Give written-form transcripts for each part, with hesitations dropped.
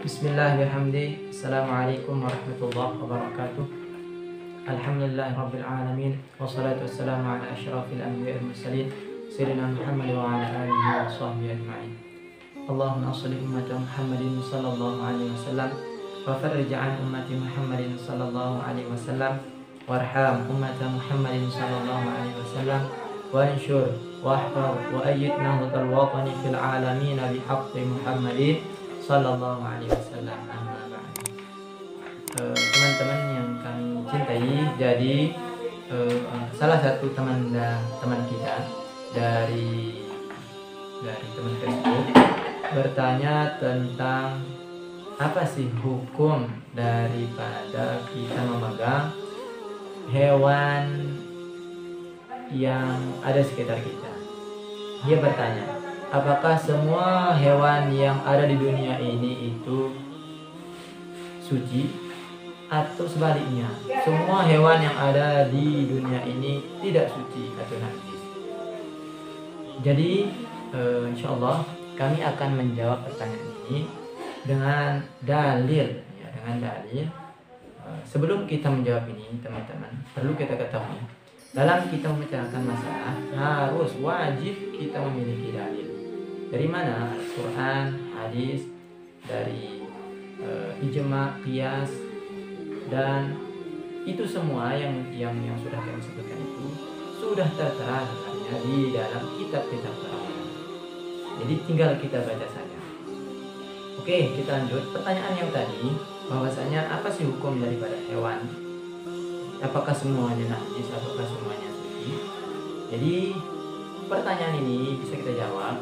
Bismillahirrahmanirrahim. Assalamualaikum warahmatullahi wabarakatuh. Alhamdulillahirrabbilalamin. Wassalatu wassalamu ala asyrafil anbiya wal mursalin Sayyidina Muhammad wa ala alihi wa sahbihi ajma'in. Allahumma shalli ummata Muhammadin sallallahu alaihi wasallam wa farrij an ummati Muhammadin sallallahu alaihi wasallam warham ummata Muhammadin sallallahu alaihi wasallam wa anshur wa ahfar wa ayyid nahdatal watani fil alamin bihaqqi Muhammadin sallallahu alaihi wasallam. Amma ba'd. Teman-teman yang kami cintai, jadi salah satu teman kita dari teman Facebook bertanya tentang apa sih hukum daripada kita memegang hewan yang ada sekitar kita. Dia bertanya, apakah semua hewan yang ada di dunia ini itu suci, atau sebaliknya semua hewan yang ada di dunia ini tidak suci atau najis? Jadi insyaallah kami akan menjawab pertanyaan ini dengan dalil, ya, dengan dalil. Sebelum kita menjawab ini, teman-teman, perlu kita ketahui, dalam kita membicarakan masalah harus wajib kita memiliki dalil. Dari mana? Al-Quran, hadis, dari ijma, qiyas, dan itu semua yang sudah kami sebutkan itu sudah tertera sebenarnya di dalam kitab-kitab agama. Jadi tinggal kita baca saja. Oke, kita lanjut. Pertanyaan yang tadi, bahwasanya apa sih hukum daripada hewan? Apakah semuanya najis ataukah semuanya suci? Jadi pertanyaan ini bisa kita jawab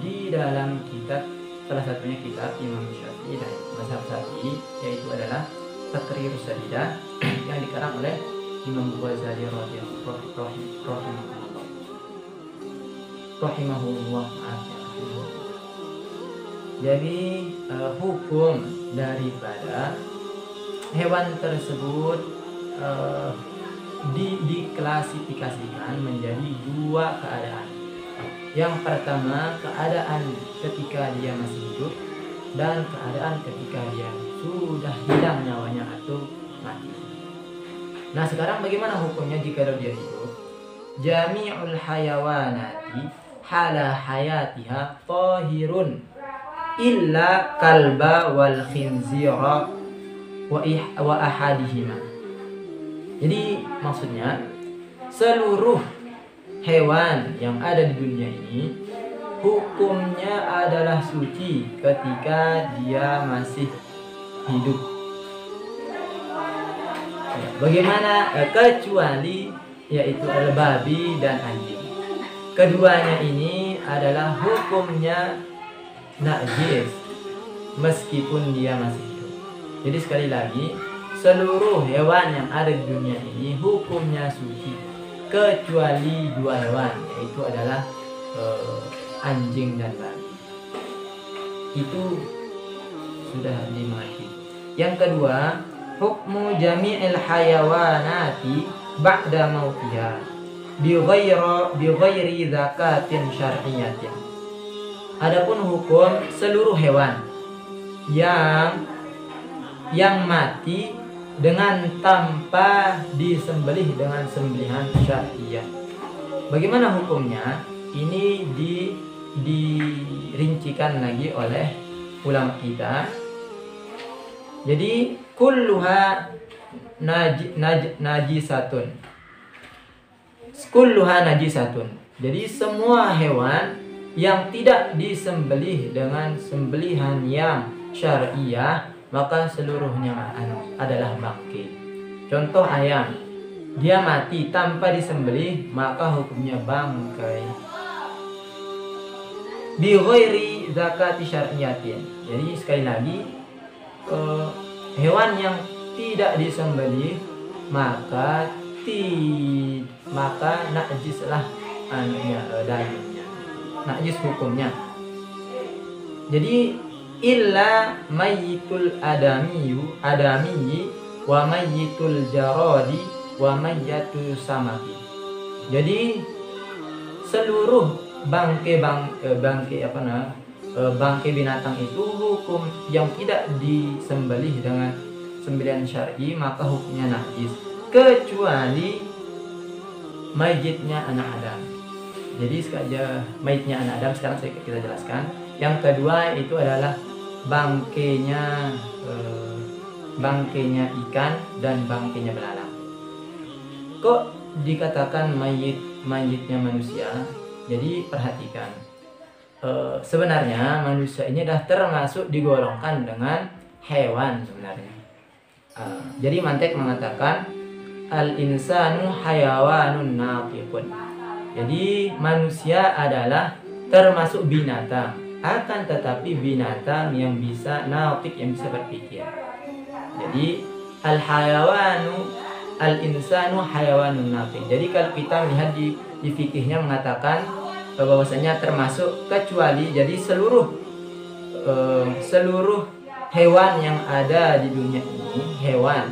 di dalam kitab, salah satunya kitab Imam Syafi'i dan mazhab Syafi'i, yaitu adalah Taqrirus Sadidah yang dikarang oleh Imam Ghazali rahimahullah. Jadi hukum daripada hewan tersebut diklasifikasikan menjadi dua keadaan. Yang pertama, keadaan ketika dia masih hidup, dan keadaan ketika dia sudah hilang nyawanya atau mati. Nah, sekarang bagaimana hukumnya jika dia hidup? Jami'ul hayawanati hala hayatiha tahirun illa kalba wal khinzira wa ahadihima. Jadi maksudnya seluruh hewan yang ada di dunia ini hukumnya adalah suci ketika dia masih hidup. Bagaimana? Kecuali yaitu babi dan anjing. Keduanya ini adalah hukumnya najis meskipun dia masih hidup. Jadi sekali lagi, seluruh hewan yang ada di dunia ini hukumnya suci kecuali dua hewan, yaitu adalah anjing dan babi. Itu sudah dimati. Yang kedua, hukmu jami'il hayawanati ba'da mautiha bi ghairi zakatin syar'iyyatin. Adapun hukum seluruh hewan yang mati dengan tanpa disembelih dengan sembelihan syariah. Bagaimana hukumnya? Ini dirincikan lagi oleh ulama kita. Jadi kulluha najisatun. Kulluha najisatun. Jadi semua hewan yang tidak disembelih dengan sembelihan yang syariah, maka seluruhnya adalah bangkai. Contoh ayam, dia mati tanpa disembelih, maka hukumnya bangkai. Bi ghairi zakati syar'iyatin. Jadi sekali lagi, hewan yang tidak disembelih maka najislah dagingnya, najis hukumnya. Jadi illa mayyitul adamiyyi wa mayyitul jaradi wa mayyatu samaki. Jadi seluruh bangkai bangkai binatang itu hukum yang tidak disembelih dengan sembelihan syar'i, maka hukumnya najis kecuali mayitnya anak Adam. Jadi sekadar mayitnya anak Adam sekarang kita jelaskan. Yang kedua itu adalah bangkainya ikan dan bangkainya belalang. Kok dikatakan mayitnya manusia? Jadi perhatikan, sebenarnya manusia ini dah termasuk digolongkan dengan hewan sebenarnya. Jadi mantek mengatakan al-insanu hayawanun natiqun. Jadi manusia adalah termasuk binatang, akan tetapi binatang yang bisa natiq, yang bisa berpikir. Jadi al-insanu hayawanun natiq. Jadi kalau kita melihat di fikihnya mengatakan bahwasanya termasuk kecuali, jadi seluruh hewan yang ada di dunia ini, hewan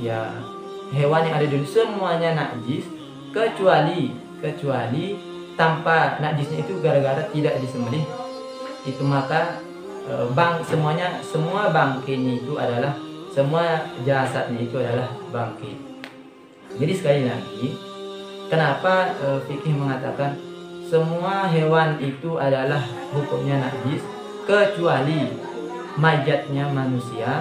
yang ada di dunia semuanya najis kecuali tanpa najisnya itu gara-gara tidak disembelih itu, maka semua bangkainya itu adalah, semua jasadnya itu adalah bangkai. Jadi sekali lagi, kenapa fikih mengatakan semua hewan itu adalah hukumnya najis kecuali mayatnya manusia?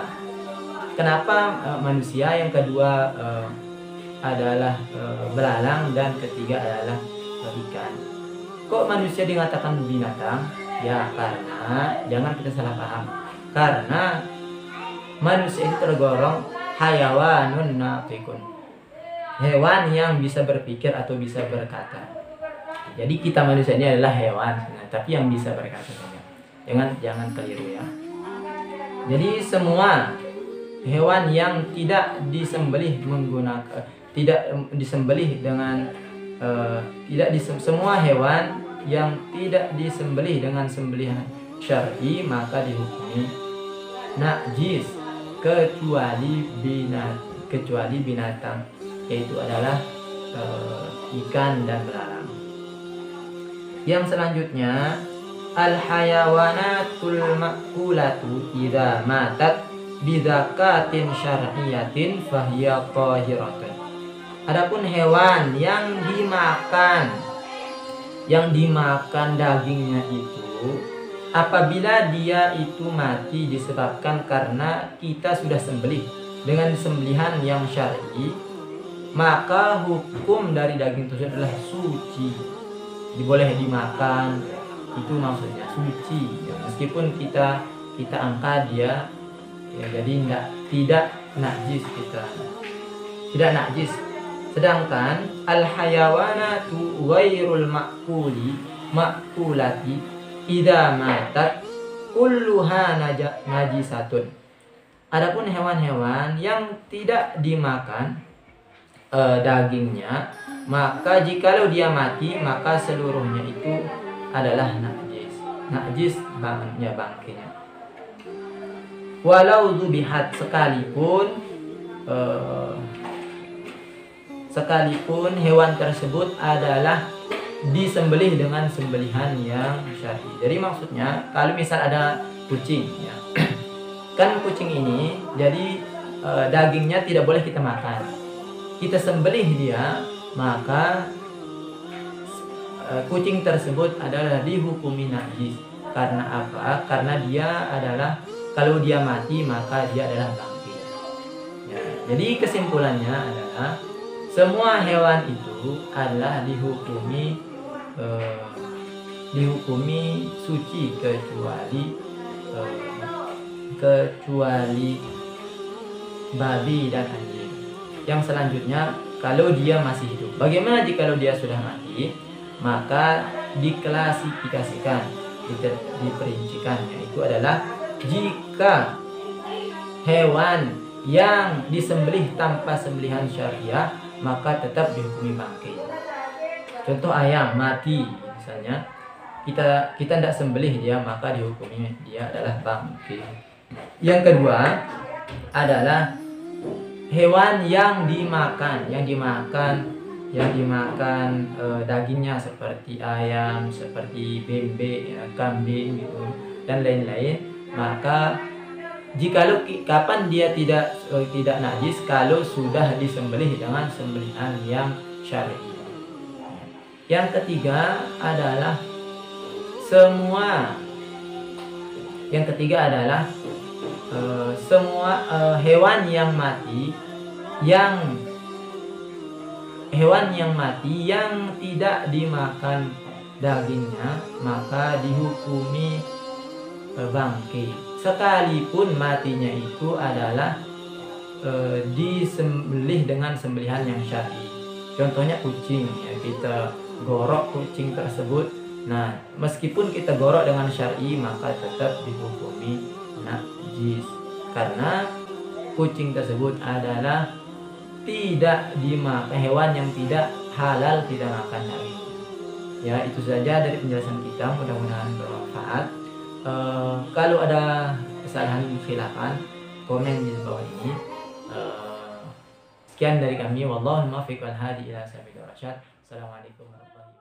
Kenapa manusia? Yang kedua adalah belalang, dan ketiga adalah ikan. Kok manusia dikatakan binatang? Ya karena, jangan kita salah paham, karena manusia itu tergolong hayawanun natiqun, hewan yang bisa berpikir atau bisa berkata. Jadi kita manusia ini adalah hewan, tapi yang bisa berkata saja. Jangan keliru ya. Jadi semua hewan yang tidak disembelih semua hewan yang tidak disembelih dengan sembelihan syar'i maka dihukumi najis kecuali binatang, yaitu adalah ikan dan belalang. Yang selanjutnya, al hayawanatul makulatu idza matat bidakatin syar'iyatin fahiya tahiratun. Adapun hewan yang dimakan dagingnya itu, apabila dia itu mati disebabkan karena kita sudah sembelih dengan sembelihan yang syar'i, maka hukum dari daging tersebut adalah suci, boleh dimakan. Itu maksudnya suci ya, meskipun kita angkat dia ya, jadi tidak najis, tidak najis. Sedangkan al hayawanatu ghairul makulati idza matat kulluha najisatun. Adapun hewan-hewan yang tidak dimakan dagingnya, maka jikalau dia mati maka seluruhnya itu adalah najis bangkainya. Walau zubihat, sekalipun hewan tersebut adalah disembelih dengan sembelihan yang syar'i. Jadi maksudnya kalau misal ada kucing ya, kan kucing ini jadi dagingnya tidak boleh kita makan, kita sembelih dia, maka kucing tersebut adalah dihukumi najis. Karena apa? Karena dia adalah, kalau dia mati maka dia adalah bangkai ya. Jadi kesimpulannya adalah semua hewan itu adalah dihukumi suci kecuali babi dan anjing. Yang selanjutnya, kalau dia masih hidup. Bagaimana jika dia sudah mati? Maka diklasifikasikan, diperincikan, yaitu adalah jika hewan yang disembelih tanpa sembelihan syariah maka tetap dihukumi bangkai. Contoh ayam mati misalnya, kita tidak sembelih dia, maka dihukumi dia adalah bangkai. Yang kedua adalah hewan yang dimakan yang dimakan dagingnya seperti ayam, seperti bebek, ya, kambing gitu dan lain-lain, maka jikalau kapan dia tidak najis kalau sudah disembelih dengan sembelihan yang syar'i. Yang ketiga adalah semua hewan yang mati yang tidak dimakan dagingnya maka dihukumi bangkai, sekalipun matinya itu adalah disembelih dengan sembelihan yang syar'i. Contohnya kucing, ya, kita gorok kucing tersebut. Nah, meskipun kita gorok dengan syar'i maka tetap dihukumi najis karena kucing tersebut adalah tidak dimakan, hewan yang tidak halal, tidak makan daging. Ya, itu saja dari penjelasan kita, mudah-mudahan bermanfaat. Kalau ada kesalahan khilafan, komen di bawah ini. Sekian dari kami, wallahu muwaffiq wal hadi ila sabilir rasyad. Assalamualaikum warahmatullahi wabarakatuh.